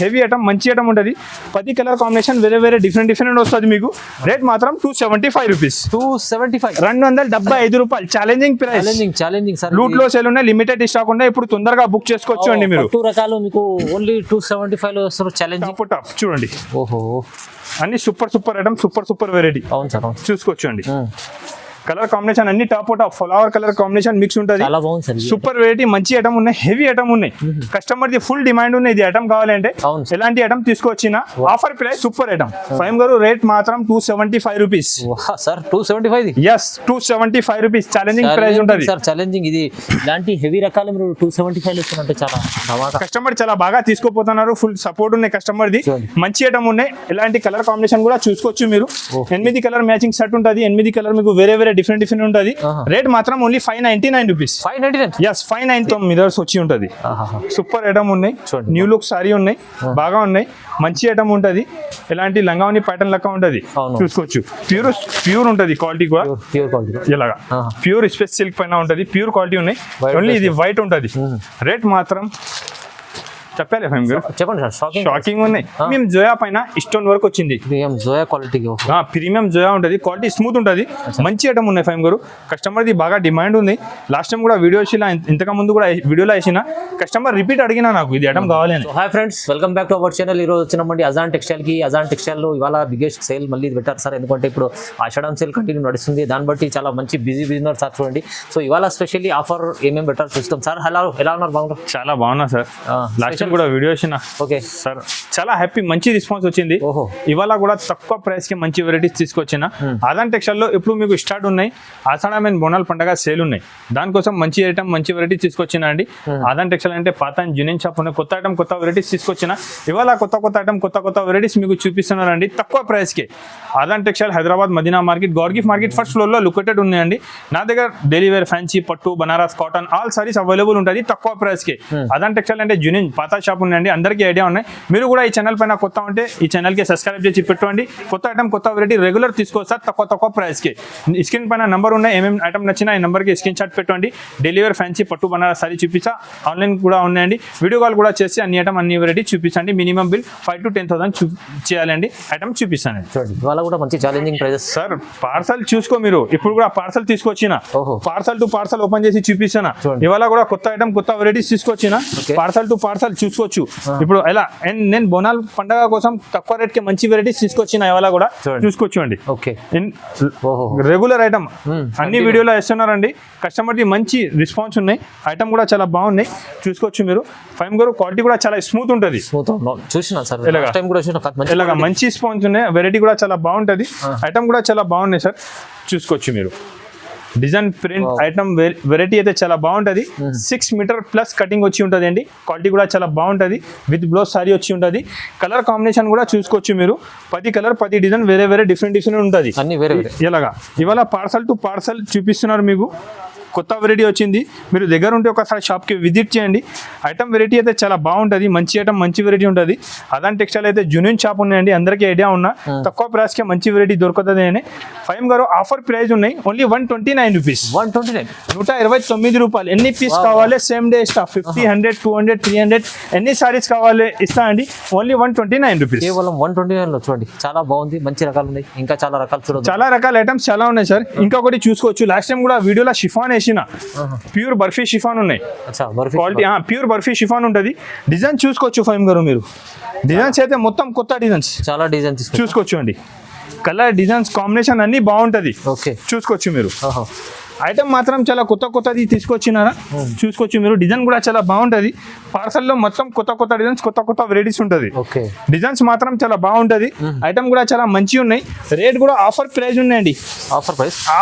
Heavy item మంచి item ఉంటుంది 10 colour combination వేరే డిఫరెంట్ వస్తుంది మీకు రేట్ మాత్రం 275 రూపీస్ 275 రూపాయలు challenging price challenging sir loot లో సేల్ ఉన్నాయి లిమిటెడ్ స్టాక్ ఉన్నాయి ఇప్పుడు తొందరగా బుక్ చేసుకోవచ్చు అండి మీరు 2 రకాలు మీకు ఓన్లీ 275 లో వస్తారు ఛాలెంజింగ్ టాప్ చూడండి ఓహో అన్ని సూపర్ ఐటమ్ సూపర్ వెరైటీ అవును సార్ చూసుకోవచ్చు అండి కలర్ కాంబినేషన్ అన్ని top flower colour combination mix ఉంటుంది సూపర్ వెరైటీ మంచి ఐటమ్ ఉన్నాయి హెవీ ఐటమ్ ఉన్నాయి కస్టమర్ ది ఫుల్ డిమాండ్ ఉన్నాయి ఇది ఐటమ్ కావాలంటే ఎలాంటి ఐటమ్ తీసుకొచ్చిన ఆఫర్ ప్రైస్ సూపర్ ఐటమ్ ఫైమ్ గారు రేట్ మాత్రం 275 rupees sir 275 yes 275 rupees challenging price ఉంటుంది సార్ ఛాలెంజింగ్ ఇది ఇలాంటి హెవీ రకాలు మీరు 275 ఇస్తున్నట్టే చాలా కస్టమర్ చాలా బాగా తీసుకోపోతున్నారు ఫుల్ సపోర్ట్ ఉన్నాయి కస్టమర్ ది మంచి ఐటమ్ ఉన్నాయి ఇలాంటి కలర్ కాంబినేషన్ కూడా చూసుకోవచ్చు మీరు 8 కలర్ మ్యాచింగ్ సెట్ ఉంటుంది 8 కలర్ మీకు వేరే డిఫరెంట్ ఉంటుంది రేట్ మాత్రం ఓన్లీ 599 రూపీస్ 599 ఎస్ 599 మిరర్స్ వచ్చి ఉంటుంది సూపర్ ఐటమ్ ఉన్నాయి న్యూ లుక్ సారీ ఉన్నాయి బాగా ఉన్నాయి మంచి ఐటమ్ ఉంటుంది ఇలాంటి లంగావని ప్యాటర్న్ లెక్క ఉంటుంది చూసుకోవచ్చు ప్యూర్ ఉంటుంది క్వాలిటీ కూడా ఇలాగా ప్యూర్ స్పెస్ సిల్క్ పైన ఉంటుంది ప్యూర్ క్వాలిటీ ఉన్నాయి ఓన్లీ ఇది వైట్ ఉంటుంది రేట్ మాత్రం చెప్పాలి ఫైమ్ గారు చెప్పండి సార్ షాకింగ్ ఉన్నాయి ప్రీమియం జోయా పైన స్టోన్ వర్క్ వచ్చింది జోయా క్వాలిటీ ప్రీమియం జోయా ఉంటుంది క్వాలిటీ స్మూత్ ఉంటుంది మంచి ఐటమ్ ఉన్నాయి ఫైమ్ గారు కస్టమర్ ది బాగా డిమాండ్ ఉంది లాస్ట్ టైం కూడా వీడియో వేసిన ఇంతకు ముందు కూడా వీడియోలో వేసిన కస్టమర్ రిపీట్ అడిగినా నాకు ఇది ఐటమ్ కావాలి అని hi friends welcome back to our channel ఈ రోజు వచ్చినామండి అజాన్ టెక్స్టైల్ లో ఇవాళ బిగ్గెస్ట్ సేల్ మళ్ళీ పెట్టారు సార్ ఎందుకంటే ఇప్పుడు ఆషాఢం సేల్ కంటిన్యూ నడుస్తుంది దాన్ని బట్టి చాలా మంచి బిజినెస్ సార్ చూడండి సో ఇవాళ స్పెషల్లీ ఆఫర్ ఏమేమి పెట్టారు చూస్తాం సార్ హలో ఎలా ఉన్నారు బాగున్నారు చాలా బాగున్నా సార్ లాస్ట్ టైం కూడా వీడియో వేసిన ఓకే సార్ చాలా హ్యాపీ మంచి రెస్పాన్స్ వచ్చింది ఇవాళ కూడా తక్కువ ప్రైస్ కి మంచి వెరైటీస్ తీసుకొచ్చిన ఆదాన్ టెక్స్టైల్ లో ఇప్పుడు మీకు స్టార్ట్ ఉన్నాయి ఆషాఢం అండ్ బోనాల్ పండుగ సేల్ ఉన్నాయి దానికోసం మంచి ఐటమ్ మంచి వెరైటీస్ తీసుకొచ్చిన అండి ఆదాన్ టెక్స్టైల్ అంటే పాత జూనియన్ షాప్ ఉన్నాయి కొత్త ఐటమ్ కొత్త వెరైటీస్ తీసుకొచ్చిన ఇవాళ కొత్త ఐటమ్ కొత్త వెరైటీస్ మీకు చూపిస్తున్నారండి తక్కువ ప్రైస్ కి ఆదాన్ టెక్స్టైల్ హైదరాబాద్ మదీనా మార్కెట్ గౌర్గిఫ్ మార్కెట్ ఫస్ట్ ఫ్లోర్ లో లొకేటెడ్ ఉన్నాయండి నా దగ్గర డైలీ వేర్ ఫ్యాన్సీ పట్టు Banaras cotton all sarees available ఉంటుంది తక్కువ ప్రైస్ కి ఆదాన్ టెక్స్టైల్ అంటే జూనియన్ పాత షాప్ ఉన్నాయండి అందరికీ ఐడియా ఉన్నాయి మీరు కూడా ఈ ఛానల్ పైన కొత్త ఉంటే ఈ ఛానల్కి సబ్స్క్రైబ్ చేసి పెట్టుకోండి కొత్త ఐటమ్ కొత్త వెరైటీ రెగ్యులర్ తీసుకోవచ్చు తక్కువ ప్రైస్కి స్క్రీన్ పైన నెంబర్ ఉన్నాయి ఏమేమి ఐటమ్ నచ్చినా ఈ నెంబర్కి స్క్రీన్ షాట్ పెట్టుకోండి డెలివరీ ఫ్యాన్సీ పట్టు బనారస్ సారీ చూపించా ఆన్లైన్ కూడా ఉన్నాయండి వీడియో కాల్ కూడా చేసి అన్ని ఐటమ్ అన్ని వెరైటీ చూపించండి మినిమం బిల్ 5,000 to 10,000 చేయాలండి ఐటమ్ చూపిస్తానండి ఇవాళ కూడా మంచి ఛాలెంజింగ్ ప్రైజెస్ సార్ పార్సల్ చూసుకో మీరు ఇప్పుడు కూడా పార్సల్ తీసుకొచ్చిన పార్సల్ టు పార్సల్ ఓపెన్ చేసి చూపిస్తాను ఇవాళ కూడా కొత్త ఐటమ్ కొత్త వెరైటీస్ తీసుకొచ్చిన పార్సల్ టు పార్సల్ చూసుకోవచ్చు ఇప్పుడు ఎలా నేను బోనాల్ పండగ కోసం తక్కువ రేట్ కి మంచి వెరైటీస్ తీసుకొచ్చిన ఇవాళ కూడా చూసుకోవచ్చు అండి రెగ్యులర్ ఐటమ్ అన్ని వీడియోలో వేస్తున్నారండి కస్టమర్ ది మంచి రెస్పాన్స్ ఉన్నాయి ఐటమ్ కూడా చాలా బాగున్నాయి చూసుకోవచ్చు మీరు ఫైమ్ గారు క్వాలిటీ కూడా చాలా స్మూత్ ఉంటుంది ఇలాగా మంచి రెస్పాన్స్ ఉన్నాయి వెరైటీ కూడా చాలా బాగుంటుంది ఐటమ్ కూడా చాలా బాగున్నాయి సార్ చూసుకోవచ్చు మీరు డిజైన్ ప్రింట్ ఐటమ్ వెరైటీ అయితే చాలా బాగుంటుంది 6 మీటర్ ప్లస్ కటింగ్ వచ్చి ఉంటుంది అండి క్వాలిటీ కూడా చాలా బాగుంటుంది విత్ బ్లౌజ్ సారీ వచ్చి ఉంటుంది కలర్ కాంబినేషన్ కూడా చూసుకోవచ్చు మీరు 10 కలర్ 10 డిజైన్ వేరే డిఫరెంట్ ఉంటుంది ఇలాగా ఇవాళ పార్సల్ టు పార్సల్ చూపిస్తున్నారు మీకు కొత్త వెరైటీ వచ్చింది మీరు దగ్గర ఉంటే ఒకసారి షాప్కి విజిట్ చేయండి ఐటమ్ వెరైటీ అయితే చాలా బాగుంటుంది మంచి ఐటమ్ మంచి వెరైటీ ఉంటుంది అదాన్ టెక్స్టైల్ అయితే జూనియన్ షాప్ ఉన్నాయండి అందరికీ ఐడియా ఉన్నా తక్కువ ప్రైస్కి మంచి వెరైటీ దొరుకుతుంది అని ఫైమ్ గారు ఆఫర్ ప్రైస్ ఉన్నాయి ఓన్లీ 129 రూపీస్ 129 రూపాయలు ఎన్ని పీస్ కావాలి సేమ్ డే ఇస్తా 50 100 200 300 ఎన్ని సారీస్ కావాలి ఇస్తా అండి ఓన్లీ 129 రూపీస్ కేవలం 129 లో చూడండి చాలా బాగుంది మంచి రకాలు ఉన్నాయి ఇంకా చాలా రకాలు చూడండి చాలా రకాల ఐటమ్స్ చాలా ఉన్నాయి సార్ ఇంకొకటి చూసుకోవచ్చు లాస్ట్ టైం కూడా వీడియోలో షిఫాన్ ప్యూర్ బర్ఫీ షిఫాన్ ఉన్నాయి క్వాలిటీ ప్యూర్ బర్ఫీ షిఫాన్ ఉంటుంది డిజైన్ చూసుకోవచ్చు ఫైమ్ గారు మీరు డిజైన్స్ అయితే మొత్తం కొత్త డిజైన్స్ చాలా డిజైన్స్ చూసుకోవచ్చు అండి కలర్ డిజైన్స్ కాంబినేషన్ అన్ని బాగుంటది చూసుకోవచ్చు మీరు ఐటమ్ మాత్రం చాలా కొత్తది తీసుకొచ్చినారా చూసుకోవచ్చు మీరు డిజైన్ కూడా చాలా బాగుంటది పార్సల్లో మొత్తం కొత్త డిజైన్స్ కొత్త వెరైటీస్ ఉంటుంది డిజైన్స్ మాత్రం చాలా బాగుంటది ఐటమ్ కూడా చాలా మంచి ఉన్నాయి రేట్ కూడా ఆఫర్ ప్రైస్ ఉన్నాయండి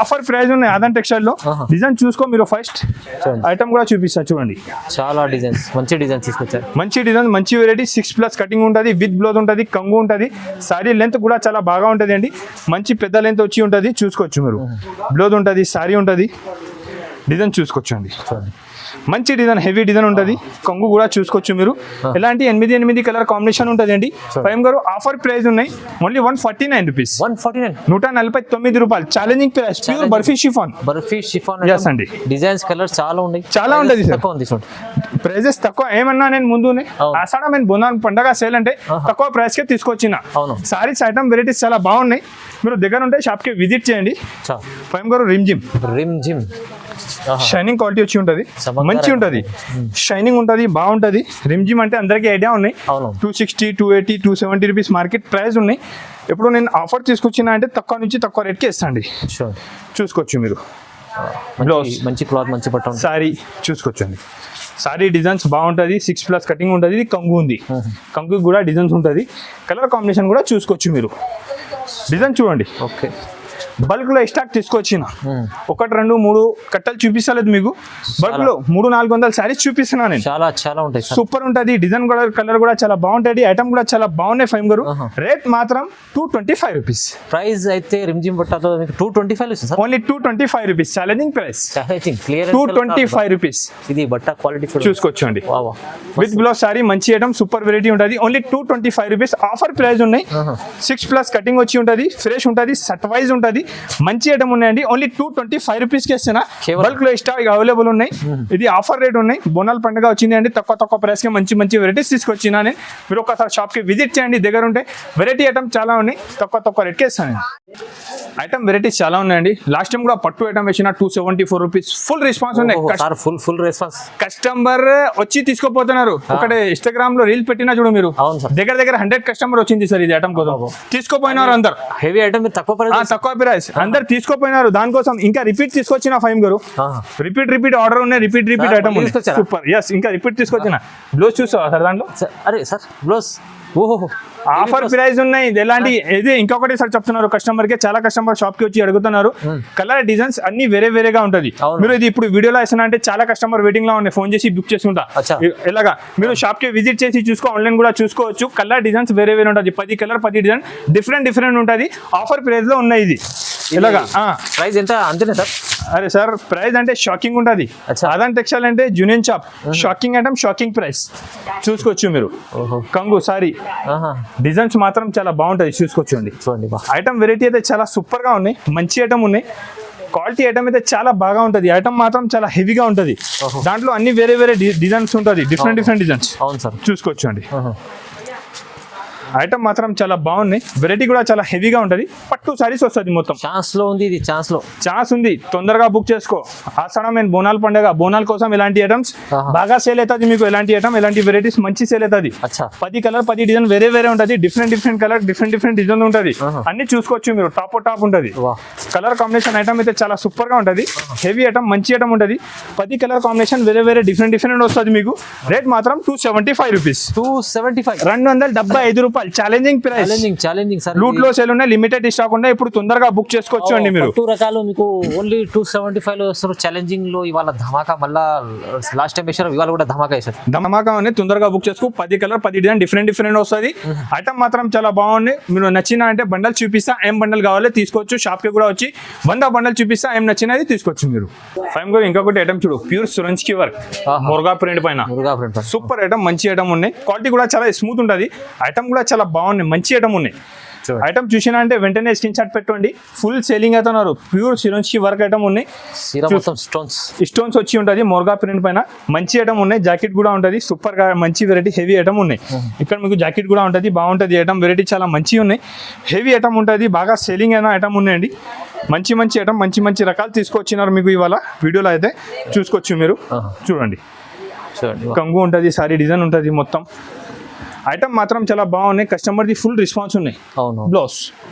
ఆఫర్ ప్రైస్ ఉన్నాయి ఆదాన్ టెక్స్టైల్ లో డిజైన్ చూసుకో మీరు ఫస్ట్ ఐటమ్ కూడా చూపిస్తా చూడండి చాలా డిజైన్స్ మంచి డిజైన్స్ తీసుకొచ్చారు మంచి డిజైన్ మంచి వెరైటీ 6+ కటింగ్ ఉంటుంది విత్ బ్లౌజ్ ఉంటుంది కంగు ఉంటుంది సారీ లెంత్ కూడా చాలా బాగా ఉంటుంది అండి మంచి పెద్ద లెంత్ వచ్చి ఉంటుంది చూసుకోవచ్చు మీరు బ్లౌజ్ ఉంటుంది సారీ ఉంటుంది డిజైన్ చూసుకోవచ్చు అండి మంచి డిజైన్, హెవీ డిజైన్ ఉంటుంది. కొంగు కూడా చూసుకోవచ్చు మీరు. ఎలాంటి 8 కలర్ కాంబినేషన్ ఉంటుంది అండి. ఫైమ్ గారు ఆఫర్ ప్రైస్ ఉన్నాయి ఓన్లీ 149 రూపీస్, 149 రూపాయలు. Challenging price, pure barfi chiffon. Yes అండి. డిజైన్స్ కలర్స్ చాలా ఉన్నాయి, చాలా ఉంటుంది సార్. తక్కువ ఉంది చూడండి. ప్రైజెస్ తక్కువ ఏమన్నా నేను ముందునే ఆషాఢ మేము బోనాల పండగ సేల్ అంటే తక్కువ ప్రైస్ కే తీసుకొచ్చిన. అవును. సారీస్ ఐటమ్ వెరైటీస్ చాలా బాగున్నాయి. మీరు దగ్గర ఉంటే షాప్ కి విజిట్ చేయండి. ఫైమ్ గారు రిమ్ జిమ్ షైనింగ్ క్వాలిటీ వచ్చి ఉంటుంది, మంచి ఉంటుంది, షైనింగ్ ఉంటుంది, బాగుంటుంది. రిమ్ జిమ్ అంటే అందరికీ ఐడియా ఉన్నాయి. 260, 280, 270 రూపీస్ మార్కెట్ ప్రైస్ ఉన్నాయి. ఎప్పుడు నేను ఆఫర్ తీసుకొచ్చిన అంటే తక్కువ నుంచి తక్కువ రేట్కి ఇస్తాండి. చూసుకోవచ్చు మీరు. మంచి క్లాత్, మంచి పట్టు. సారీ చూసుకోవచ్చండి. సారీ డిజైన్స్ బాగుంటుంది, 6+ కటింగ్ ఉంటుంది. ఇది కంగు ఉంది, కంగు కూడా డిజైన్స్ ఉంటుంది. కలర్ కాంబినేషన్ కూడా చూసుకోవచ్చు మీరు. డిజైన్ చూడండి. ఓకే, బల్క్ లో స్టాక్ తీసుకొచ్చిన 1, 2, 3 కట్టలు చూపిస్తలేదు మీకు. బల్క్ లో 300-400 సారీస్ చూపిస్తున్నా నేను. చాలా ఉంటాయి, సూపర్ ఉంటుంది. డిజైన్ కూడా, కలర్ కూడా చాలా బాగుంటుంది. ఐటమ్ కూడా చాలా బాగున్నాయి. ఫైమ్ గారు రేట్ మాత్రం 225 రూపీస్. ప్రైస్ అయితే రిమ్జిమ్ బట్టలో 225 only 225 rupees. Challenging price, clear 225 rupees. ఇది బట్ట క్వాలిటీ చూసుకోవచ్చు అండి. విత్ బ్లౌజ్ సారీ మంచి ఐటమ్, సూపర్ వెరైటీ ఉంటుంది. Only 225 rupees. ఆఫర్ ప్రైస్ ఉన్నాయి. 6+ కటింగ్ వచ్చి ఉంటుంది, ఫ్రెష్ ఉంటుంది, సెట్ వైజ్ ఉంటుంది, మంచి ఐటమ్ ఉన్నాయండి. ఓన్లీ 225 రూపీస్ కి ఇస్తున్నా. బల్క్ లో స్టాక్ అవైలబుల్ ఉన్నాయి. ఇది ఆఫర్ రేట్ ఉన్నాయి. బోనాల పండుగ వచ్చింది అండి, తక్కువ ప్రైస్ కి మంచి వెరైటీస్ తీసుకొచ్చినా నేను. మీరు ఒకసారి షాప్ కి విజిట్ చేయండి, దగ్గర ఉంటే వెరైటీ ఐటమ్ చాలా ఉన్నాయి. తక్కువ రేట్ కి ఇస్తాను. ఐటమ్ వెరైటీస్ చాలా ఉన్నాయండి. లాస్ట్ టైం కూడా పట్టు ఐటమ్ వేసిన 274 రూపీస్. ఫుల్ రెస్పాన్స్ ఉన్నాయి. Full response. కస్టమర్ వచ్చి తీసుకోపోతున్నారు. ఒకటే ఇన్స్టాగ్రామ్ లో రీల్ పెట్టినా చూడు మీరు, దగ్గర 100 కస్టమర్ వచ్చింది సార్ ఇది ఐటమ్ కోసం. తీసుకోపోయినారు అందరు. హెవీ ఐటమ్ తక్కువ ప్రైస్ అందరు తీసుకోపోయినారు. దానికోసం ఇంకా రిపీట్ తీసుకొచ్చిన ఫైమ్ గారు. రిపీట్ ఆర్డర్ ఉన్నాయి, రిపీట్ ఐటమ్ సూపర్. ఎస్, ఇంకా రిపీట్ తీసుకొచ్చిన. బ్లౌజ్ చూసావా సార్ దాంట్లో? అరే సార్ బ్లౌజ్, ఓహో ఆఫర్ ప్రైస్ ఉన్నాయి. ఎలాంటి ఇది ఇంకొకటి సార్ చెప్తున్నారు కస్టమర్ కి. చాలా కస్టమర్ షాప్ కి వచ్చి అడుగుతున్నారు. కలర్ డిజైన్స్ అన్ని వేరేగా ఉంటది. మీరు ఇది ఇప్పుడు వీడియోలో వేస్తున్నా అంటే చాలా కస్టమర్ వెయిటింగ్ లో ఉన్నాయి. ఫోన్ చేసి బుక్ చేసుకుంటా. ఇలాగా మీరు షాప్ కి విజిట్ చేసి చూసుకో, ఆన్లైన్ కూడా చూసుకోవచ్చు. కలర్ డిజైన్స్ వేరే ఉంటుంది. 10 కలర్ 10 డిజైన్ డిఫరెంట్ ఉంటుంది. ఆఫర్ ప్రైస్ లో ఉన్నాయి. ఇది ఇలాగా ప్రైస్ ఎంత అంతేనా సార్? అరే సార్ ప్రైస్ అంటే షాకింగ్ ఉంటుంది. అదాన్ టెక్స్టైల్ అంటే junior shop. Shocking item, shocking price చూసుకోవచ్చు మీరు. కంగు సారీ డిజైన్స్ మాత్రం చాలా బాగుంటుంది. చూసుకోవచ్చండి. ఐటమ్ వెరైటీ అయితే చాలా సూపర్ గా ఉన్నాయి. మంచి ఐటమ్ ఉన్నాయి. క్వాలిటీ ఐటమ్ అయితే చాలా బాగా ఉంటుంది. ఐటమ్ మాత్రం చాలా హెవీగా ఉంటుంది. దాంట్లో అన్ని వేరే డిజైన్స్ ఉంటుంది. Different designs. అవును సార్, చూసుకోవచ్చు అండి. ఐటమ్ మాత్రం చాలా బాగున్నాయి. వెరైటీ కూడా చాలా హెవీగా ఉంటుంది. పట్టు సారీస్ వస్తుంది మొత్తం. ఛాన్స్ లో ఉంది. ఇది ఛాన్స్ ఉంది. తొందరగా బుక్ చేసుకో. ఆషాఢ మేము బోనాల పండుగ, బోనాల కోసం ఇలాంటి ఐటమ్స్ బాగా సేల్ అవుతుంది. మీకు ఎలాంటి ఐటమ్, ఎలాంటి వెరైటీస్ మంచి సేల్ అవుతుంది. 10 కలర్ 10 డిజైన్ వేరే ఉంటుంది. డిఫరెంట్ కలర్, డిఫరెంట్ డిజైన్ ఉంటుంది. అన్ని చూసుకోవచ్చు మీరు. టాప్ ఉంటుంది. కలర్ కాంబినేషన్ ఐటమ్ అయితే చాలా సూపర్ గా ఉంటుంది. హెవీ ఐటమ్, మంచి ఐటమ్ ఉంటుంది. 10 కలర్ కాంబినేషన్ వేరే డిఫరెంట్ వస్తుంది మీకు. రేట్ మాత్రం 275 రూపీస్. 275 రూపాయలు. Challenging price. సార్ లూట్ లో సేల్ ఉన్నాయి. లిమిటెడ్ స్టాక్ ఉన్నాయి. ఇప్పుడు తొందరగా బుక్ చేసుకోవచ్చు అండి మీరు. 2 రకాలు మీకు ఓన్లీ 275 లో వస్తారు. ఛాలెంజింగ్ లో ఇవాళ ధమాకా. మళ్ళా లాస్ట్ టైం వేసారు, ఇవాళ కూడా ధమాకా వేసారు. ధమాకా ఉన్నాయి. తొందరగా బుక్ చేసుకో. 10 కలర్ 10 డిజైన్ డిఫరెంట్ వస్తుంది. ఐటమ్ మాత్రం చాలా బాగుంది. మీరు నచ్చిన అంటే బండల్ చూపిస్తా. ఏం బండల్ కావాలో తీసుకోవచ్చు. షాప్ కి కూడా వచ్చి 100 బండల్ చూపిస్తా. ఏం నచ్చినది తీసుకోవచ్చు మీరు. ఫైమ్ గారు ఇంకొకటి ఐటమ్ చూడు. ప్యూర్ సురంజ్కి వర్క్, మురుగా ప్రింట్ పైన సూపర్ ఐటమ్. మంచి ఐటమ్ ఉన్నాయి. క్వాలిటీ కూడా చాలా స్మూత్ ఉంటుంది. ఐటమ్ కూడా చాలా బాగున్నాయి. మంచి ఐటమ్ ఉన్నాయి. ఐటమ్ చూసినా అంటే వెంటనే స్క్రీన్ షాట్ పెట్టుకోండి. ఫుల్ సేలింగ్ అవుతున్నారు. ప్యూర్ సిరోన్స్కి వర్క్ ఐటమ్ ఉన్నాయి. స్టోన్స్ వచ్చి ఉంటుంది. మురుగా ప్రింట్ పైన మంచి ఐటమ్ ఉన్నాయి. జాకెట్ కూడా ఉంటుంది. సూపర్ గా మంచి వెరైటీ హెవీ ఐటమ్ ఉన్నాయి. ఇక్కడ మీకు జాకెట్ కూడా ఉంటుంది. బాగుంటుంది ఐటమ్. వెరైటీ చాలా మంచి ఉన్నాయి. హెవీ ఐటమ్ ఉంటుంది. బాగా సేలింగ్ అయిన ఐటమ్ ఉన్నాయండి. మంచి ఐటమ్, మంచి రకాలు తీసుకొచ్చినారు మీకు ఇవాళ వీడియోలో అయితే. చూసుకోవచ్చు మీరు. చూడండి. కంగు ఉంటుంది. సారీ డిజైన్ ఉంటుంది మొత్తం. ఐటమ్ మాత్రం చాలా బాగున్నాయి. కస్టమర్ది ఫుల్ రెస్పాన్స్ ఉన్నాయి. బ్లౌజ్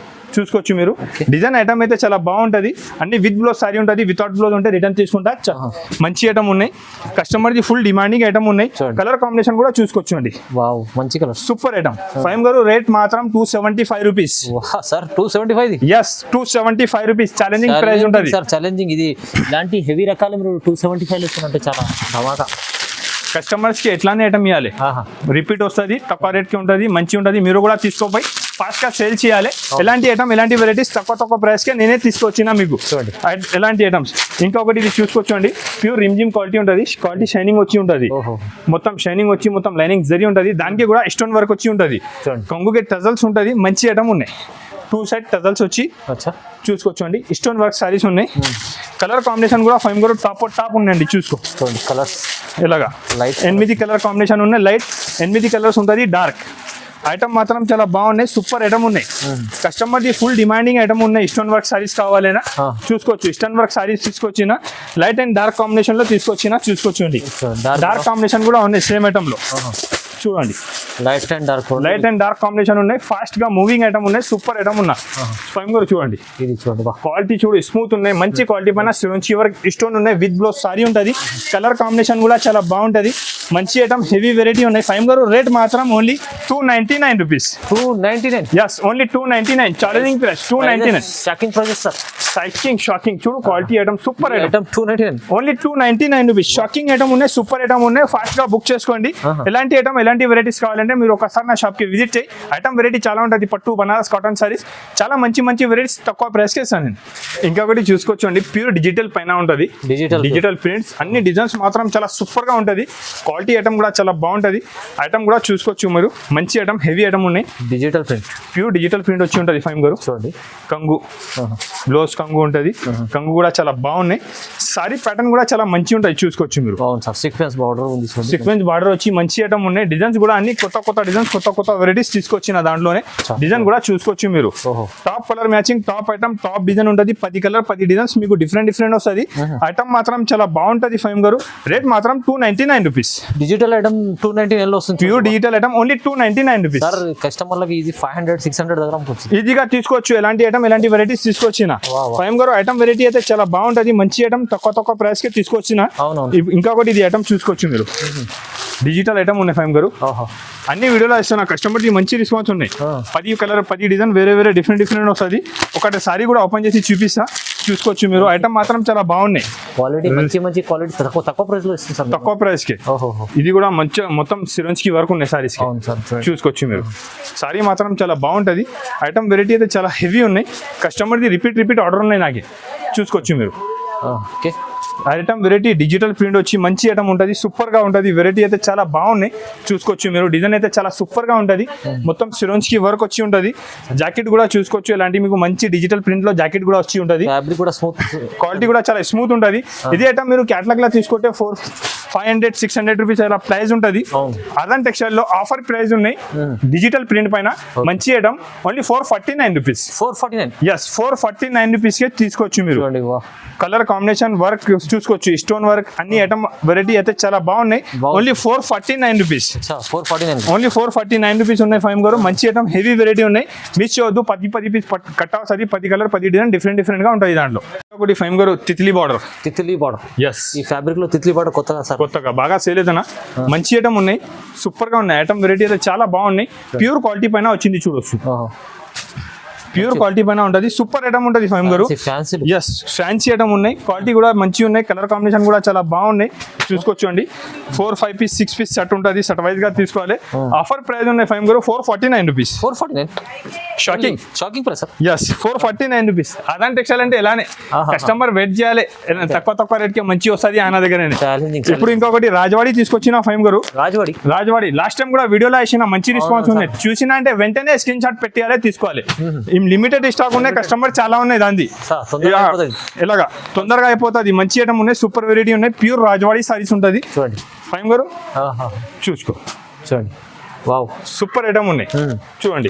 చూసుకోవచ్చు మీరు. డిజైన్ ఐటమ్ అయితే చాలా బాగుంటుంది. అన్ని విత్ బ్లౌజ్ సారీ ఉంటుంది. వితౌట్ బ్లౌజ్ ఉంటే రిటర్న్ తీసుకుంటా. మంచి ఐటమ్ ఉన్నాయి. కస్టమర్ది ఫుల్ డిమాండింగ్ ఐటమ్ ఉన్నాయి. కలర్ కాంబినేషన్ కూడా చూసుకోవచ్చు అండి. మంచి కలర్, సూపర్ ఐటమ్. ఫైమ్ గారు రేట్ మాత్రం 275 rupees. Sir 275? Yes, 275 rupees. Challenging price ఉంటుంది సార్. ఛాలెంజింగ్. ఇది ఇలాంటి హెవీ రకాలు మీరు 275 ఇస్తున్నట్టే చాలా ధమాకా. కస్టమర్స్ కి ఎట్లానే ఐటమ్ ఇవ్వాలి. రిపీట్ వస్తుంది. తక్కువ రేట్ కి ఉంటుంది. మంచి ఉంటుంది. మీరు కూడా తీసుకోపోయి ఫాస్ట్ గా సేల్ చేయాలి. ఎలాంటి ఐటమ్ ఎలాంటి వెరైటీస్ తక్కువ ప్రైస్ కే నేనే తీసుకొచ్చినా మీకు. చూడండి. ఎలాంటి ఐటమ్స్ ఇంకొకటి ఇది చూసుకోవచ్చండి, ప్యూర్ రిమ్జిమ్ క్వాలిటీ ఉంటుంది, క్వాలిటీ షైనింగ్ వచ్చి ఉంటుంది, మొత్తం షైనింగ్ వచ్చి మొత్తం లైనింగ్ జరి ఉంటుంది, దానికి కూడా స్టోన్ వర్క్ వచ్చి ఉంటుంది, కొంగుకి టజల్స్ ఉంటుంది, మంచి ఐటమ్ ఉన్నాయి. 2 సైడ్ టజల్స్ వచ్చి చూసుకోవచ్చండి. స్టోన్ వర్క్ సారీస్ ఉన్నాయి. కలర్ కాంబినేషన్ కూడా 5 కూడా టాప్ ఉన్నాయండి. చూసుకో కలర్స్ ఇలాగా లైట్ 8 కలర్ కాంబినేషన్ ఉన్నాయి. లైట్ 8 కలర్స్ ఉంటుంది. డార్క్ ఐటమ్ మాత్రం చాలా బాగున్నాయి. సూపర్ ఐటమ్ ఉన్నాయి. కస్టమర్ ది ఫుల్ డిమాండింగ్ ఐటమ్ ఉన్నాయి. స్టోన్ వర్క్ సారీస్ కావాలైనా చూసుకోవచ్చు. స్టోన్ వర్క్ సారీస్ తీసుకొచ్చిన లైట్ అండ్ డార్క్ కాంబినేషన్ లో తీసుకొచ్చిన చూసుకోవచ్చండి. డార్క్ కాంబినేషన్ కూడా ఉన్నాయి సేమ్ ఐటమ్ లో. చూడండి లైట్ అండ్ డార్క్ కాంబినేషన్ ఉన్నాయి. ఫాస్ట్ గా మూవింగ్ ఐటమ్ ఉన్నాయి. సూపర్ ఐటమ్ ఉన్నా స్వయం కూడా చూడండి. ఇది చూడండి క్వాలిటీ చూడు, స్మూత్ ఉన్నాయి, మంచి క్వాలిటీ పైన స్టోన్ ఉన్నాయి. విత్ బ్లౌజ్ సారీ ఉంటుంది. కలర్ కాంబినేషన్ కూడా చాలా బాగుంటది. మంచి ఐటమ్ హెవీ వెరైటీ ఉన్నాయి. 5 గారు రేట్ మాత్రం only 299 rupees. 299. Yes only 299. Challenging price 299. Shocking prices sir. Shocking చూడు, quality item super item. 299 only 299 rupees. Shocking item ఉన్నాయి, సూపర్ ఐటమ్ ఉన్నాయి. ఫాస్ట్ గా బుక్ చేసుకోండి. ఎలాంటి ఐటమ్ ఎలాంటి వెరైటీస్ కావాలంటే మీరు ఒకసారి నా షాప్ కి విజిట్ చేయి. ఐటమ్ వెరైటీ చాలా ఉంటుంది. పట్టు బనారస్ కాటన్ సారీస్ చాలా మంచి వెరైటీస్ తక్కువ ప్రైస్ కి ఇస్తాను నేను. ఇంకొకటి చూసుకోవచ్చండి, ప్యూర్ డిజిటల్ పైన ఉంటుంది. డిజిటల్ ప్రింట్స్ అన్ని డిజైన్స్ మాత్రం చాలా సూపర్ గా ఉంటుంది. క్వాలిటీ ఐటమ్ కూడా చాలా బాగుంటుంది. ఐటమ్ కూడా చూసుకోవచ్చు మీరు. మంచి ఐటమ్ హెవీ ఐటమ్ ఉన్నాయి. Digital print, pure digital print వచ్చి ఉంటుంది. 5 గారు చూడండి. కంగు బ్లౌజ్ కంగు ఉంటుంది. కంగు కూడా చాలా బాగున్నాయి. సారీ ప్యాటర్న్ కూడా చాలా మంచి ఉంటాయి. చూసుకోవచ్చు మీరు. సీక్వెన్స్ బార్డర్ ఉంది. సీక్వెన్స్ బార్డర్ వచ్చి మంచి ఐటమ్ ఉన్నాయి. డిజైన్స్ కూడా అన్ని కొత్త డిజైన్స్ కొత్త వెరైటీస్ తీసుకొచ్చిన దాంట్లోనే డిజైన్ కూడా చూసుకోవచ్చు మీరు. Top colour matching top item top design ఉంటుంది. 10 కలర్ 10 డిజైన్స్ మీకు డిఫరెంట్ వస్తుంది. ఐటమ్ మాత్రం చాలా బాగుంటుంది. 5 గారు రేట్ మాత్రం 299 రూపీస్. డిజిటల్ ఐటమ్ 299 లో వస్తుంది. Pure digital item only 299 rupees. Sir కస్టమర్లకి ఇది 500-600 దగ్గర ఉంటుంది. ఈజీగా తీసుకోవచ్చు. ఎలాంటి ఐటమ్ ఎలాంటి వెరైటీస్ తీసుకొచ్చిన 5 గారు ఐటమ్ వెరైటీ అయితే చాలా బాగుంటుంది. మంచి ఐటమ్ తక్కువ ప్రైస్ కి తీసుకొచ్చిన. ఇంకొకటి ఇది ఐటమ్ చూసుకోవచ్చు మీరు. డిజిటల్ ఐటమ్ ఉన్నాయి 5 గారు. అన్ని వీడియోలో ఇస్తున్నా. కస్టమర్ ది మంచి రెస్పాన్స్ ఉన్నాయి. 10 కలర్ 10 డిజైన్ వేరే డిఫరెంట్ వస్తుంది. ఒకటి సారీ కూడా ఓపెన్ చేసి చూపిస్తా. చూసుకోవచ్చు మీరు. ఐటమ్ మాత్రం చాలా బాగున్నాయి. క్వాలిటీ మంచి క్వాలిటీ తక్కువ ప్రైస్ లో ఇస్తుంది సార్. తక్కువ ప్రైస్ కి. ఇది కూడా మంచి మొత్తం సిరంజ్ కి వర్క్ ఉన్నాయి సారీస్ కి. చూసుకోవచ్చు మీరు. సారీ మాత్రం చాలా బాగుంటది. ఐటమ్ వెరైటీ అయితే చాలా హెవీ ఉన్నాయి. కస్టమర్ ది రిపీట్ ఆర్డర్ ఉన్నాయి నాకే. చూసుకోవచ్చు మీరు. Okay. Item variety digital print వచ్చి మంచి ఐటమ్ ఉంటుంది. సూపర్ గా ఉంటుంది. వెరైటీ అయితే చాలా బాగున్నాయి. చూసుకోవచ్చు మీరు. డిజైన్ అయితే చాలా సూపర్ గా ఉంటుంది. మొత్తం సిరోన్స్ కి వర్క్ వచ్చి ఉంటుంది. జాకెట్ కూడా చూసుకోవచ్చు. ఇలాంటి మీకు మంచి డిజిటల్ ప్రింట్ లో జాకెట్ కూడా వచ్చి ఉంటుంది. ఫ్యాబ్రిక్ కూడా స్మూత్, క్వాలిటీ కూడా చాలా స్మూత్ ఉంటుంది. ఇది ఐటమ్ మీరు క్యాటలాగ్ లా తీసుకుంటే 500-600 రూపీస్ అలా ప్రైస్ ఉంటుంది. అదన్ టెక్స్టైల్ లో ఆఫర్ ప్రైస్ ఉన్నాయి. డిజిటల్ ప్రింట్ పైన మంచి item only 449 rupees. 449. Yes 449 rupees కే తీసుకోవచ్చు మీరు. కలర్ కాంబినేషన్ వర్క్ చూసుకోవచ్చు. స్టోన్ వర్క్ అన్ని ఐటమ్ వెరైటీ అయితే చాలా బాగున్నాయి. Only 449 rupees. ఓన్లీ 449 రూపీస్ ఉన్నాయి 5 గారు. మంచి ఐటమ్ హెవీ వెరైటీ ఉన్నాయి. మిస్ చేయొద్దు. 10 పీస్ కట్ అవుతుంది. 10 కలర్ 10 డిజైన్ డిఫరెంట్ గా ఉంటాయి దాంట్లో. ఒకటి 5 గారు తిత్లీ బార్డర్. ఎస్ ఈ ఫ్యాబ్రిక్ లో తిత్లీ బార్డర్ కొత్తగా బాగా సేల్ అవుతున్నా. మంచి ఐటమ్ ఉన్నాయి. సూపర్ గా ఉన్నాయి. ఐటమ్ వెరైటీ అయితే చాలా బాగున్నాయి. ప్యూర్ క్వాలిటీ పైన వచ్చింది చూడొచ్చు. ప్యూర్ క్వాలిటీ పైన ఉంటుంది. సూపర్ ఐటమ్ ఉంటుంది 5 గారు. ఎస్ ఫ్యాన్సీ ఐటమ్ ఉన్నాయి. క్వాలిటీ కూడా మంచిగా ఉన్నాయి. కలర్ కాంబినేషన్ కూడా చాలా బాగున్నాయి. చూసుకోవచ్చు అండి. 4, 5 పీస్ 6 పీస్ సెట్ ఉంటుంది. సెట్ వైజ్ గా తీసుకోవాలి. ఆఫర్ ప్రైస్ ఉన్నాయి 5 గారు 449 rupees. 449. Shocking price. Yes 449 rupees. Adan textile అంటే ఇలానే కస్టమర్ వెయిట్ చేయాలి. తక్కువ రేట్ కి మంచి వస్తుంది ఆయన దగ్గరనే. ఇప్పుడు ఇంకొకటి రాజవాడి తీసుకొచ్చిన 5 గారు. రాజవాడి లాస్ట్ టైం కూడా వీడియోలో వేసిన మంచి రెస్పాన్స్ ఉన్నాయి. చూసినా అంటే వెంటనే స్క్రీన్ షాట్ పెట్టాలి తీసుకోవాలి. లిమిటెడ్ స్టాక్ ఉన్నాయి. కస్టమర్ చాలా ఉన్నాయి. దాన్ని ఇలాగా తొందరగా అయిపోతుంది. మంచి ఐటమ్ ఉన్నాయి. సూపర్ వెరైటీ ఉన్నాయి. ప్యూర్ రాజవాడి సారీస్ ఉంటుంది. చూడండి 5 గారు. చూసుకో చూడండి. వావ్ సూపర్ ఐటమ్ ఉన్నాయి. చూడండి.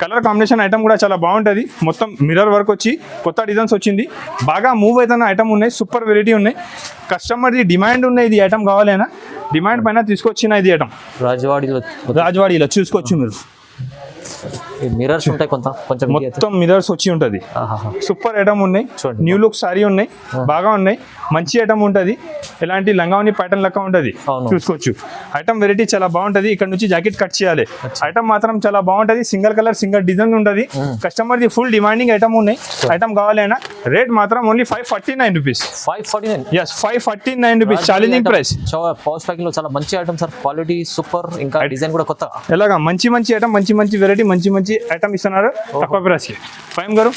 కలర్ కాంబినేషన్ ఐటమ్ కూడా చాలా బాగుంటుంది. మొత్తం మిర్రర్ వర్క్ వచ్చి కొత్త డిజైన్స్ వచ్చింది. బాగా మూవ్ అవుతున్న ఐటమ్ ఉన్నాయి. సూపర్ వెరైటీ ఉన్నాయి. కస్టమర్ది డిమాండ్ ఉన్నాయి. ఇది ఐటమ్ కావాలైనా డిమాండ్ పైన తీసుకొచ్చిన ఇది ఐటమ్ రాజవాడిలో చూసుకోవచ్చు మీరు. మిర్రర్స్ ఉంటాయి. కొంచెం మొత్తం మిర్రర్స్ వచ్చి ఉంటది. సూపర్ ఐటమ్ ఉన్నాయి. న్యూ లుక్ సారీ ఉన్నాయి. బాగా ఉన్నాయి. మంచి ఐటమ్ ఉంటది. ఎలాంటి లంగావని ప్యాటర్న్ లెక్క ఉంటది. చూసుకోవచ్చు. ఐటమ్ వెరైటీ చాలా బాగుంటది. ఇక్కడ నుంచి జాకెట్ కట్ చేయాలి. ఐటమ్ మాత్రం చాలా బాగుంటది. సింగిల్ కలర్ సింగిల్ డిజైన్ ఉంటది. కస్టమర్ ది ఫుల్ డిమాండింగ్ ఐటమ్ ఉన్నాయి. ఐటమ్ కావాలైనా రేట్ మాత్రం only 549 rupees. 549. Yes 549 rupees. Challenging price. Pouch packing లో చాలా మంచి ఐటమ్ సార్. Quality super. ఇంకా డిజైన్ కూడా కొత్త. ఎలాగా మంచి ఐటమ్ మంచి వెరైటీ మంచి మంచి ఐటమ్ ఇస్తున్నారు తక్కువ ప్రైస్కి. ఫైమ్ గారు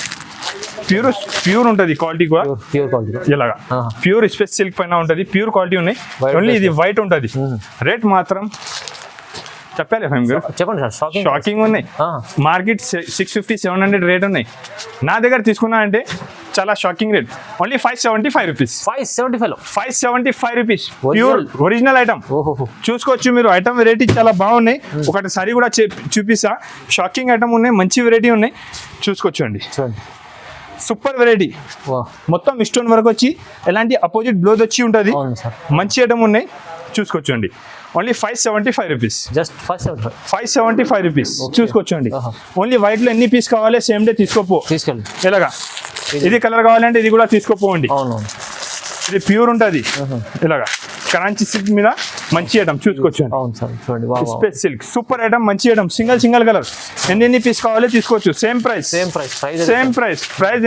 ప్యూర్ ఉంటుంది క్వాలిటీ కూడా ప్యూర్ క్వాలిటీ ఇలాగా ప్యూర్ స్పెస్ సిల్క్ పైన ఉంటుంది, ప్యూర్ క్వాలిటీ ఉన్నాయి. ఓన్లీ ఇది వైట్ ఉంటుంది. రేట్ మాత్రం చెప్పాలి ఫైమ్ గారు, చెప్పండి సార్. షాకింగ్ ఉన్నాయి. మార్కెట్ 650-700 రేట్ ఉన్నాయి. నా దగ్గర తీసుకున్నా అంటే చాలా shocking rate. Only 575 rupees. 575 rupees pure original item. చూసుకోవచ్చు మీరు. ఐటమ్ వెరైటీ చాలా బాగున్నాయి. ఒకటి సారీ కూడా చూపిస్తా. షాకింగ్ ఐటమ్ ఉన్నాయి, మంచి వెరైటీ ఉన్నాయి. చూసుకోవచ్చు అండి. Super variety. మొత్తం స్టోన్ వరకు వచ్చి ఎలాంటి అపోజిట్ బ్లౌజ్ వచ్చి ఉంటుంది. మంచి ఐటమ్ ఉన్నాయి. చూసుకోవచ్చండి. Only 575 rupees. Just 575 rupees. చూసుకోవచ్చండి. ఓన్లీ వైట్ లో ఎన్ని పీస్ కావాలి సేమ్ డే తీసుకెళ్ళి. ఎలాగా ఇది కలర్ కావాలంటే ఇది కూడా తీసుకోపోండి. ఇది ప్యూర్ ఉంటుంది. ఇలాగా కరాంచి సిల్క్ మీద మంచి ఐటమ్. చూసుకోవచ్చు. స్పెస్ సిల్క్ సూపర్ ఐటమ్, మంచి ఐటమ్. సింగల్ కలర్ ఎన్ని పీస్ కావాలి తీసుకోవచ్చు. సేమ్ ప్రైస్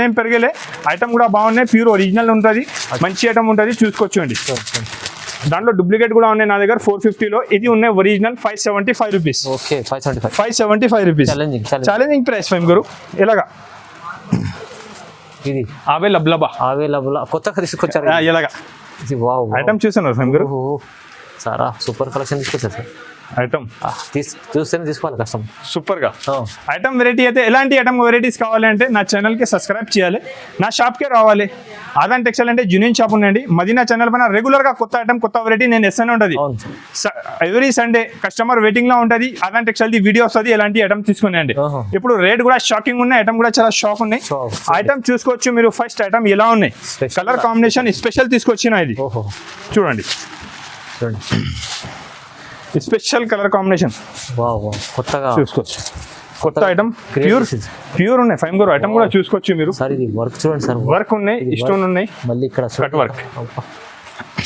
ఏం పెరగలే. ఐటమ్ కూడా బాగున్నాయి. ప్యూర్ ఒరిజినల్ ఉంటుంది. మంచి ఐటమ్ ఉంటుంది. చూసుకోవచ్చు అండి. దాంట్లో డూప్లికేట్ కూడా ఉన్నాయి నా దగ్గర 450లో. ఇది ఉన్నాయి original 575 rupees. 575 rupees challenging price Fahim గురు. ఎలాగా ఇది అవే లబ్లబా కొత్తగా తీసుకొచ్చారు. ఎలాగా ఐటమ్ చూస్తున్నారు ఫైమ్ గురు. సారా సూపర్ కలెక్షన్ తీసుకొచ్చారు సార్. ఐటమ్ చూస్తేనే తీసుకోవాలి కష్టం. సూపర్ గా ఐటమ్ వెరైటీ అయితే ఎలాంటి ఐటమ్ వెరైటీస్ కావాలంటే నా ఛానల్ కి సబ్స్క్రైబ్ చేయాలి. నా షాప్ కే రావాలి. ఆదాన్ టెక్స్టైల్ అంటే జెన్యూన్ షాప్ ఉండండి. మదీనా ఛానల్ పైన రెగ్యులర్ గా కొత్త ఐటమ్ కొత్త వెరైటీ నేను ఇస్తూనే ఉంటుంది. ఎవ్రీ సండే కస్టమర్ వెయిటింగ్ లో ఉంటుంది. ఆదాన్ టెక్స్టైల్ ది వీడియో వస్తుంది. ఎలాంటి ఐటమ్ తీసుకునేయండి. ఇప్పుడు రేట్ కూడా షాకింగ్ ఉన్నాయి. ఐటమ్ కూడా చాలా షాక్ ఉన్నాయి. ఐటమ్ చూసుకోవచ్చు మీరు. ఫస్ట్ ఐటమ్ ఎలా ఉన్నాయి. కలర్ కాంబినేషన్ స్పెషల్ తీసుకొచ్చిన ఇది చూడండి. స్పెషల్ కలర్ కాంబినేషన్ కొత్తగా చూసుకోవచ్చు. కొత్త ఐటమ్ ప్యూర్ ఉన్నాయి ఫైమ్ గారు. ఐటమ్ కూడా చూసుకోవచ్చు మీరు. వర్క్ చూడండి సార్. వర్క్ ఉన్నాయి, స్టోన్ ఉన్నాయి. మళ్ళీ ఇక్కడ కట్ వర్క్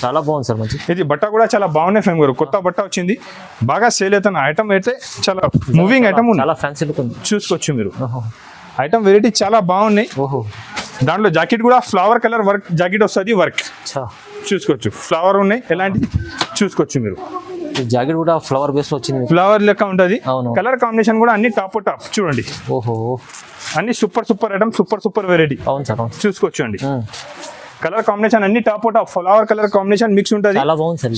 చాలా బాగుంది సార్. మంచి ఇది బట్ట కూడా చాలా బాగున్నాయి ఫైమ్ గారు. కొత్త బట్ట వచ్చింది, బాగా సేల్ అవుతున్న ఐటమ్ అయితే చాలా మూవింగ్ ఐటమ్ ఉంది. చాలా ఫ్యాన్సీ లుక్ ఉంది. చూసుకోవచ్చు మీరు. ఐటమ్ వెరైటీ చాలా బాగున్నాయి. దాంట్లో జాకెట్ కూడా ఫ్లవర్ కలర్ వర్క్ జాకెట్ వస్తుంది. వర్క్ చూసుకోవచ్చు. ఫ్లవర్ ఉన్నాయి ఎలాంటి చూసుకోవచ్చు మీరు. జాకెట్ కూడా ఫ్లవర్ బేస్ వచ్చింది. ఫ్లవర్ లెక్క ఉంటుంది. కలర్ కాంబినేషన్ కూడా అన్ని టాప్ చూడండి. అన్ని సూపర్ ఐటమ్. Super variety. అవును సార్. చూసుకోవచ్చు అండి. కలర్ కాంబినేషన్ అన్ని top flower colour combination mix ఉంటుంది.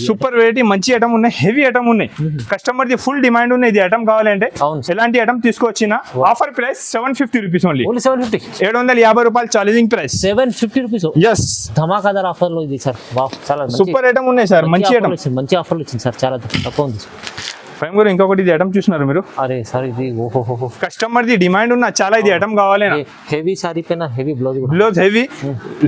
Super variety. మంచి ఐటమ్ ఉన్నాయి. హెవీ ఐటమ్ ఉన్నాయి. కస్టమర్ ది ఫుల్ డిమాండ్ ఉన్నాయి. ఇది ఐటమ్ కావాలంటే ఎలాంటి ఐటమ్ తీసుకొచ్చిన ఆఫర్ ప్రైస్ 750 రూపీస్ ఓన్లీ. 750 రూపాయలు ఛాలెంజింగ్ ప్రైస్. 750 రూపీస్. ఎస్ ధమాకాదార్ ఆఫర్ లో ఇది సార్. చాలా సూపర్ ఐటమ్ ఉన్నాయి సార్. మంచి ఐటమ్. మంచి ఆఫర్లు వచ్చింది సార్. చాలా తక్కువ ఉంది. ఫైమ్ గారు ఇంకొకటి ఇది ఐటమ్ చూస్తున్నారు మీరు. అరే సార్ ఇది కస్టమర్ ది డిమాండ్ ఉన్న చాలా ఇది ఐటమ్ కావాలి. హెవీ సారీ పైన heavy blouse heavy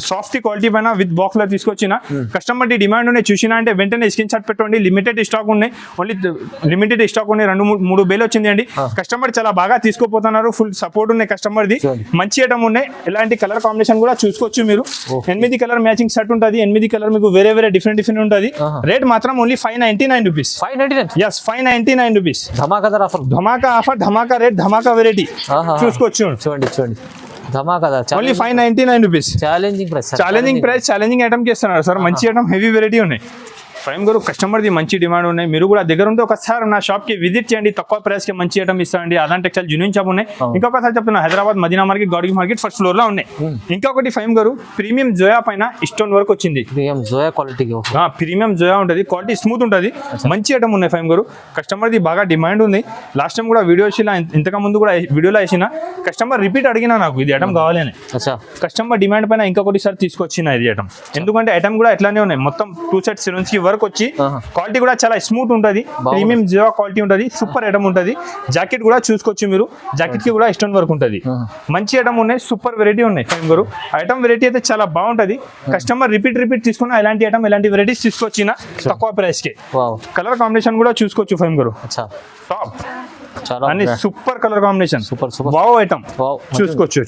soft quality పైన విత్ బాక్స్ లో తీసుకొచ్చిన కస్టమర్ ది డిమాండ్ ఉన్నాయి. చూసినా అంటే వెంటనే స్క్రీన్ షాట్ పెట్టండి. లిమిటెడ్ స్టాక్ ఉన్నాయి. ఓన్లీ లిమిటెడ్ స్టాక్ ఉన్నాయి. 2-3 బేలు వచ్చింది అండి. కస్టమర్ చాలా బాగా తీసుకోపోతున్నారు. ఫుల్ సపోర్ట్ ఉన్నాయి కస్టమర్ ది. మంచి ఐటమ్ ఉన్నాయి. ఎలాంటి కలర్ కాంబినేషన్ కూడా చూసుకోవచ్చు మీరు. 8 కలర్ మ్యాచింగ్ షర్ట్ ఉంటుంది. 8 కలర్ మీకు వేరే డిఫరెంట్ ఉంటుంది. రేట్ మాత్రం ఓన్లీ 599 రూపీస్. 599 రూపీస్. ధమాకా ఆఫర్, ధమాకా రేట్, ధమాకా వెరైటీ చూసుకోవచ్చు. చూడండి ధమాకా only 599 rupees. Challenging price. Challenging item చేస్తున్నారు సార్. మంచి ఐటమ్ హెవీ వెరైటీ ఉన్నాయి. ఫైమ్ గారు కస్టమర్ది మంచి డిమాండ్ ఉన్నాయి. మీరు కూడా దగ్గర ఉంటే ఒకసారి నా షాప్ కి విజిట్ చేయండి. తక్కువ ప్రైస్ కి మంచి item ఇస్తాండి. Aadan textile genuine shop ఉన్నాయి. ఇంకొకసారి చెప్తున్నా Hyderabad Madina market, గౌడీ market first floor లో ఉన్నాయి. ఇంకొకటి ఫైమ్ గారు ప్రీమియం జోయా పైన స్టోన్ వర్క్ వచ్చింది. ప్రీమియం జోయా ఉంటుంది. క్వాలిటీ స్మూత్ ఉంటుంది. మంచి ఐటమ్ ఉన్నాయి ఫైమ్ గారు. కస్టమర్ది బాగా డిమాండ్ ఉంది. లాస్ట్ టైం కూడా వీడియో ఇంతకు ముందు కూడా వీడియోలో వేసిన కస్టమర్ రిపీట్ అడిగినా నాకు ఇది ఐటమ్ కావాలి అని. కస్టమర్ డిమాండ్ పైన ఇంకొకటి సార్ తీసుకొచ్చిన ఇది ఐటమ్. ఎందుకంటే ఐటమ్ కూడా ఎట్లానే ఉన్నాయి. మొత్తం 2 సెట్ సిలోన్స్ కి వర్క్ వచ్చి క్వాలిటీ కూడా చాలా స్మూత్ ఉంటుంది. ప్రీమియం జియో క్వాలిటీ ఉంటుంది. సూపర్ ఐటమ్ ఉంటుంది. జాకెట్ కూడా చూసుకోవచ్చు మీరు. జాకెట్ కి కూడా స్టోన్ వర్క్ ఉంటుంది. మంచి ఐటమ్ ఉన్నాయి. సూపర్ వెరైటీ ఉన్నాయి ఫైమ్ గారు. ఐటమ్ వెరైటీ అయితే చాలా బాగుంటుంది. కస్టమర్ రిపీట్ తీసుకున్న ఎలాంటి ఐటమ్ ఎలాంటి వెరైటీస్ తీసుకొచ్చిన తక్కువ ప్రైస్ కి. కలర్ కాంబినేషన్ కూడా చూసుకోవచ్చు ఫైమ్ గారు. టాప్ అన్ని super colour combination. Wow item చూసుకోవచ్చు.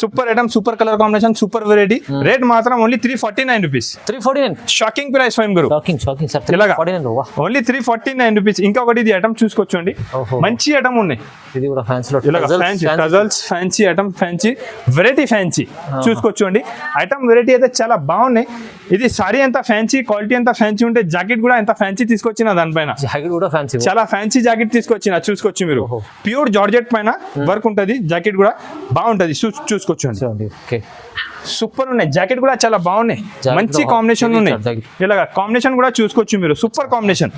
Super item, super colour combination, super variety. Rate మాత్రం only 349 rupees. Shocking price Fahim గారు. Only 349 rupees. ఇంకొకటి ఇది ఐటమ్ చూసుకోవచ్చండి. మంచి ఐటమ్ ఉన్నాయి. ఇది కూడా fancy item, fancy variety, fancy చూసుకోవచ్చండి. ఐటమ్ వెరైటీ అయితే చాలా బాగున్నాయి. ఇది సారీ ఎంత ఫ్యాన్సీ, క్వాలిటీ ఎంత ఫ్యాన్సీ ఉంటే జాకెట్ కూడా ఎంత ఫ్యాన్సీ తీసుకొచ్చిన దానిపైన. జాకెట్ కూడా ఫ్యాన్సీ, చాలా ఫ్యాన్సీ జాకెట్ తీసుకొచ్చిన చూసుకోవచ్చు. చూసుకోవచ్చు మీరు. ప్యూర్ జార్జెట్ పైన వర్క్ ఉంటుంది, జాకెట్ కూడా బాగుంటది, చూసుకోవచ్చు అండి. చూడండి. ఓకే, సూపర్ ఉన్నాయి, జాకెట్ కూడా చాలా బాగున్నాయి, మంచి కాంబినేషన్ ఉన్నాయి. ఇలాగా కాంబినేషన్ కూడా చూసుకోవచ్చు మీరు, సూపర్ కాంబినేషన్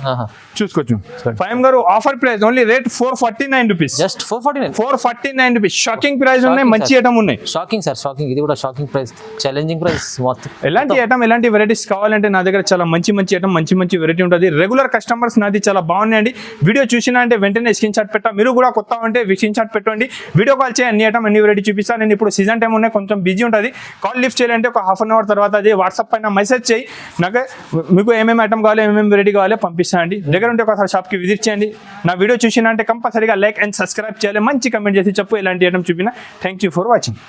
చూసుకోవచ్చు. ఫైమ్ గారు offer price only rate 449 rupees, just 449 rupees. Shocking price ఉన్నాయి, మంచి ఐటమ్ ఉన్నాయి. Shocking sir, shocking. ఇది కూడా షాకింగ్ ప్రైస్, ఛాలెంజింగ్ ప్రైస్ మొత్తం. ఎలాంటి ఐటమ్, ఎలాంటి వెరైటీస్ కావాలంటే నా దగ్గర చాలా మంచి మంచి ఐటమ్, మంచి మంచి వెరైటీ ఉంటుంది. రెగ్యులర్ కస్టమర్స్ నాది చాలా బాగున్నాయండి. వీడియో చూసినా అంటే వెంటనే స్క్రీన్ షాట్ పెట్టా, మీరు కూడా కొత్త అంటే స్క్రీన్ షాట్ పెట్టండి, వీడియో కాల్ చేయండి, అన్ని ఐటమ్ అన్ని వెరైటీ చూపిస్తాను. నేను ఇప్పుడు సీజన్ టైం ఉన్నాయి, కొంచెం బిజీ ఉంటుంది, కాల్ లిఫ్ట్ చేయాలంటే ఒక హాఫ్ అన్ అవర్ తర్వాత అది వాట్సాప్ పైన మెసేజ్ చేయి, నాకు మీకు ఏమేమి ఐటమ్ కావాలి, ఏమేమి వెరైటీ కావాలి పంపిస్తానండి. దగ్గర ఉంటే ఒకసారి షాప్కి విజిట్ చేయండి. నా వీడియో చూసినా అంటే కంపల్సరీగా లైక్ అండ్ సబ్స్క్రైబ్ చేయాలి, మంచి కమెంట్ చేసి చెప్పు ఎలాంటి ఐటమ్ చూపినా. Thank you for watching.